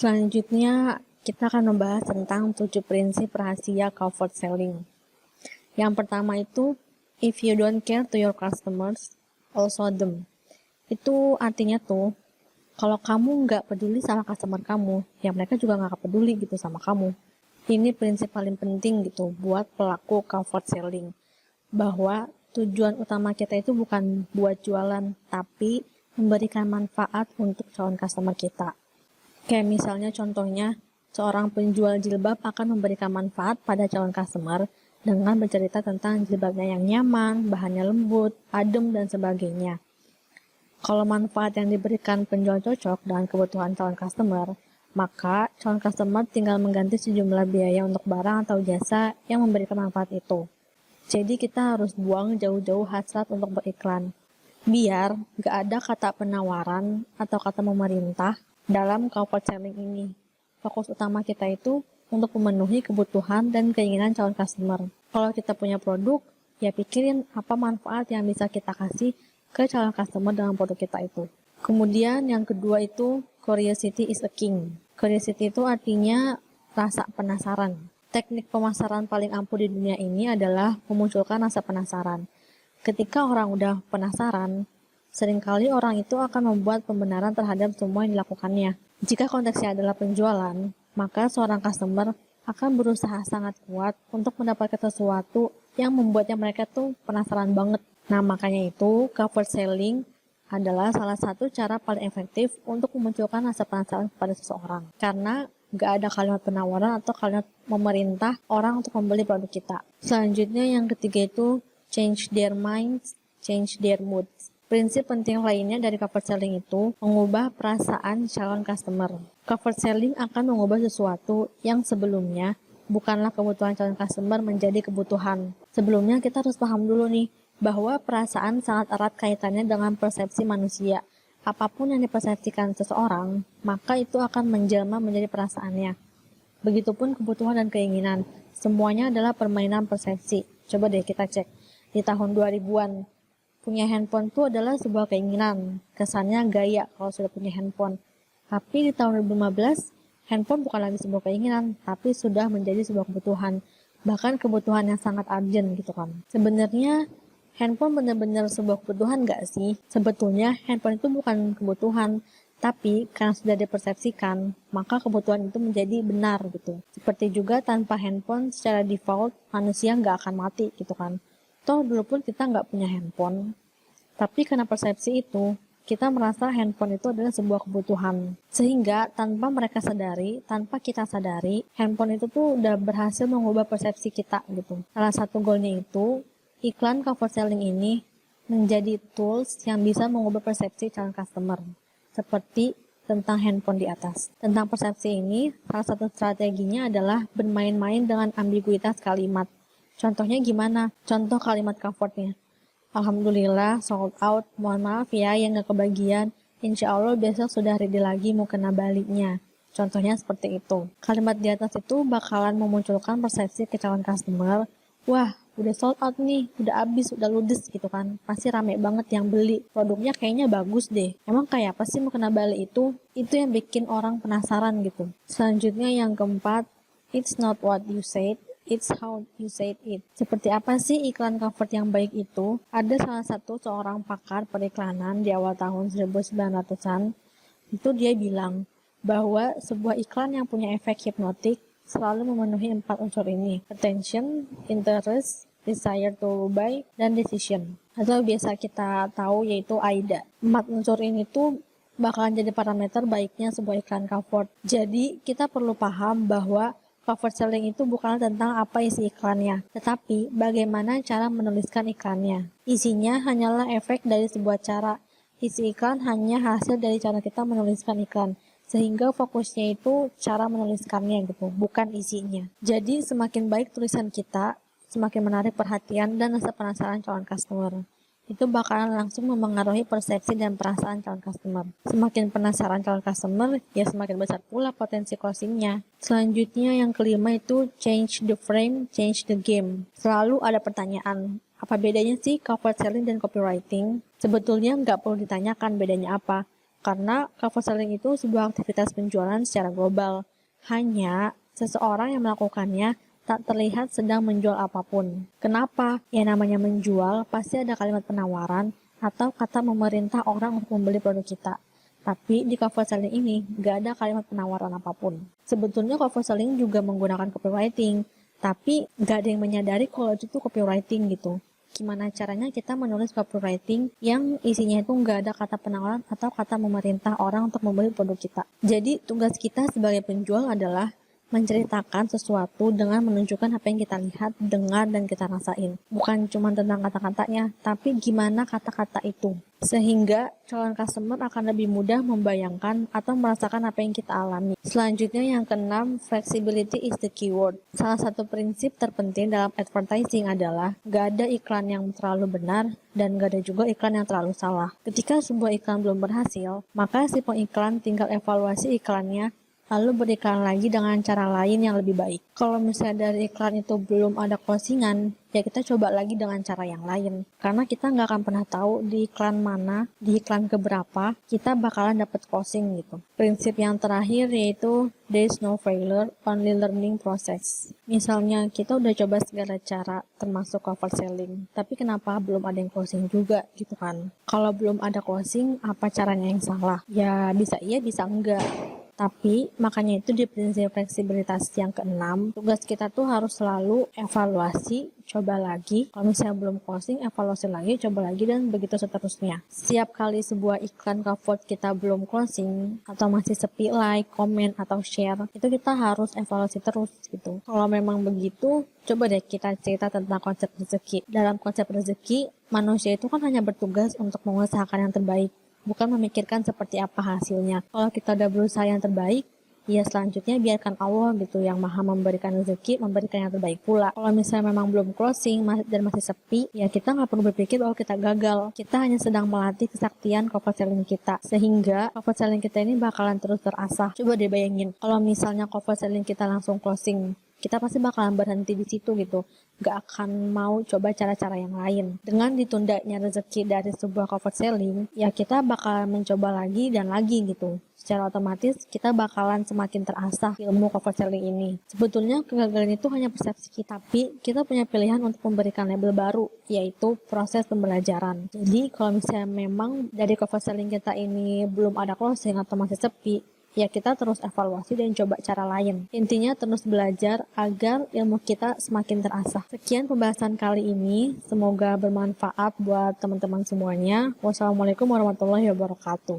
Selanjutnya, kita akan membahas tentang 7 prinsip rahasia comfort selling. Yang pertama itu, if you don't care to your customers, also them. Itu artinya tuh, kalau kamu nggak peduli sama customer kamu, ya mereka juga nggak peduli gitu sama kamu. Ini prinsip paling penting gitu buat pelaku comfort selling. Bahwa tujuan utama kita itu bukan buat jualan, tapi memberikan manfaat untuk calon customer kita. Kayak misalnya contohnya, seorang penjual jilbab akan memberikan manfaat pada calon customer dengan bercerita tentang jilbabnya yang nyaman, bahannya lembut, adem, dan sebagainya. Kalau manfaat yang diberikan penjual cocok dengan kebutuhan calon customer, maka calon customer tinggal mengganti sejumlah biaya untuk barang atau jasa yang memberikan manfaat itu. Jadi kita harus buang jauh-jauh hasrat untuk beriklan. Biar gak ada kata penawaran atau kata memerintah dalam comfort selling ini. Fokus utama kita itu untuk memenuhi kebutuhan dan keinginan calon customer. Kalau kita punya produk, ya pikirin apa manfaat yang bisa kita kasih ke calon customer dengan produk kita itu. Kemudian yang kedua itu, curiosity is a king. Curiosity itu artinya rasa penasaran. Teknik pemasaran paling ampuh di dunia ini adalah memunculkan rasa penasaran. Ketika orang udah penasaran, seringkali orang itu akan membuat pembenaran terhadap semua yang dilakukannya. Jika konteksnya adalah penjualan, maka seorang customer akan berusaha sangat kuat untuk mendapatkan sesuatu yang membuatnya mereka tuh penasaran banget. Nah, makanya itu comfort selling adalah salah satu cara paling efektif untuk memunculkan rasa penasaran kepada seseorang. Karena nggak ada kalimat penawaran atau kalimat memerintah orang untuk membeli produk kita. Selanjutnya yang ketiga itu change their minds, change their moods. Prinsip penting lainnya dari comfort selling itu mengubah perasaan calon customer. Comfort selling akan mengubah sesuatu yang sebelumnya bukanlah kebutuhan calon customer menjadi kebutuhan. Sebelumnya kita harus paham dulu nih, bahwa perasaan sangat erat kaitannya dengan persepsi manusia. Apapun yang dipersepsikan seseorang, maka itu akan menjelma menjadi perasaannya. Begitupun kebutuhan dan keinginan, semuanya adalah permainan persepsi. Coba deh kita cek. Di tahun 2000-an, punya handphone itu adalah sebuah keinginan. Kesannya gaya kalau sudah punya handphone. Tapi di tahun 2015, handphone bukan lagi sebuah keinginan, tapi sudah menjadi sebuah kebutuhan. Bahkan kebutuhan yang sangat urgent gitu kan. Sebenarnya, handphone benar-benar sebuah kebutuhan nggak sih? Sebetulnya handphone itu bukan kebutuhan, tapi karena sudah dipersepsikan, maka kebutuhan itu menjadi benar gitu. Seperti juga tanpa handphone secara default, manusia nggak akan mati gitu kan. Toh dulu pun kita nggak punya handphone, tapi karena persepsi itu, kita merasa handphone itu adalah sebuah kebutuhan. Sehingga tanpa mereka sadari, tanpa kita sadari, handphone itu tuh udah berhasil mengubah persepsi kita gitu. Salah satu goalnya itu, iklan comfort selling ini menjadi tools yang bisa mengubah persepsi calon customer. Seperti tentang handphone di atas. Tentang persepsi ini, salah satu strateginya adalah bermain-main dengan ambiguitas kalimat. Contohnya gimana? Contoh kalimat comfortnya. Alhamdulillah, sold out. Mohon maaf ya yang gak kebagian. Insya Allah besok sudah ready lagi mau kena baliknya. Contohnya seperti itu. Kalimat di atas itu bakalan memunculkan persepsi ke calon customer. Wah, udah sold out nih, udah habis, udah ludes gitu kan. Pasti rame banget yang beli. Produknya kayaknya bagus deh. Emang kayak apa sih mau kena balik itu? Itu yang bikin orang penasaran gitu. Selanjutnya yang keempat, it's not what you said, it's how you said it. Seperti apa sih iklan comfort yang baik itu? Ada salah satu seorang pakar periklanan di awal tahun 1900-an. Itu dia bilang bahwa sebuah iklan yang punya efek hipnotik selalu memenuhi 4 unsur ini. Attention, interest, desire to buy, dan decision. Atau biasa kita tahu yaitu AIDA. 4 unsur ini tuh bakalan jadi parameter baiknya sebuah iklan comfort. Jadi kita perlu paham bahwa comfort selling itu bukanlah tentang apa isi iklannya, tetapi bagaimana cara menuliskan iklannya. Isinya hanyalah efek dari sebuah cara. Isi iklan hanya hasil dari cara kita menuliskan iklan. Sehingga fokusnya itu cara menuliskannya gitu, bukan isinya. Jadi semakin baik tulisan kita, semakin menarik perhatian dan rasa penasaran calon customer. Itu bakalan langsung memengaruhi persepsi dan perasaan calon customer. Semakin penasaran calon customer, ya semakin besar pula potensi closingnya. Selanjutnya yang kelima itu change the frame, change the game. Selalu ada pertanyaan, apa bedanya sih comfort selling dan copywriting? Sebetulnya nggak perlu ditanyakan bedanya apa. Karena cover selling itu sebuah aktivitas penjualan secara global. Hanya seseorang yang melakukannya tak terlihat sedang menjual apapun. Kenapa? Ya namanya menjual, pasti ada kalimat penawaran atau kata memerintah orang untuk membeli produk kita. Tapi di cover selling ini nggak ada kalimat penawaran apapun. Sebetulnya cover selling juga menggunakan copywriting, tapi nggak ada yang menyadari kalau itu tuh copywriting gitu. Gimana caranya kita menulis copywriting yang isinya itu nggak ada kata penawaran atau kata memerintah orang untuk membeli produk kita. Jadi tugas kita sebagai penjual adalah menceritakan sesuatu dengan menunjukkan apa yang kita lihat, dengar, dan kita rasain. Bukan cuma tentang kata-katanya, tapi gimana kata-kata itu. Sehingga calon customer akan lebih mudah membayangkan atau merasakan apa yang kita alami. Selanjutnya yang keenam, flexibility is the keyword. Salah satu prinsip terpenting dalam advertising adalah gak ada iklan yang terlalu benar dan gak ada juga iklan yang terlalu salah. Ketika sebuah iklan belum berhasil, maka si pengiklan tinggal evaluasi iklannya lalu beriklan lagi dengan cara lain yang lebih baik. Kalau misalnya dari iklan itu belum ada closingan, ya kita coba lagi dengan cara yang lain. Karena kita nggak akan pernah tahu di iklan mana, di iklan keberapa, kita bakalan dapat closing gitu. Prinsip yang terakhir yaitu there is no failure, only learning process. Misalnya kita udah coba segala cara termasuk cover selling, tapi kenapa belum ada yang closing juga gitu kan? Kalau belum ada closing, apa caranya yang salah? Ya bisa iya, bisa enggak. Tapi makanya itu di prinsip fleksibilitas yang keenam, tugas kita tuh harus selalu evaluasi, coba lagi. Kalau misalnya belum closing, evaluasi lagi, coba lagi, dan begitu seterusnya. Setiap kali sebuah iklan cover kita belum closing, atau masih sepi like, komen, atau share, itu kita harus evaluasi terus gitu. Kalau memang begitu, coba deh kita cerita tentang konsep rezeki. Dalam konsep rezeki, manusia itu kan hanya bertugas untuk mengusahakan yang terbaik, bukan memikirkan seperti apa hasilnya. Kalau kita udah berusaha yang terbaik, ya selanjutnya biarkan Allah gitu yang maha memberikan rezeki, memberikan yang terbaik pula. Kalau misalnya memang belum closing dan masih sepi, ya kita nggak perlu berpikir bahwa kita gagal. Kita hanya sedang melatih kesaktian cover selling kita, sehingga cover selling kita ini bakalan terus terasah. Coba deh bayangin, kalau misalnya cover selling kita langsung closing, kita pasti bakalan berhenti di situ gitu, gak akan mau coba cara-cara yang lain. Dengan ditundanya rezeki dari sebuah cover selling, ya kita bakalan mencoba lagi dan lagi gitu. Secara otomatis kita bakalan semakin terasah ilmu cover selling ini. Sebetulnya kegagalan itu hanya persepsi kita, tapi kita punya pilihan untuk memberikan label baru, yaitu proses pembelajaran. Jadi kalau misalnya memang dari cover selling kita ini belum ada closing atau masih sepi, ya kita terus evaluasi dan coba cara lain. Intinya terus belajar agar ilmu kita semakin terasah. Sekian pembahasan kali ini, semoga bermanfaat buat teman-teman semuanya. Wassalamualaikum warahmatullahi wabarakatuh.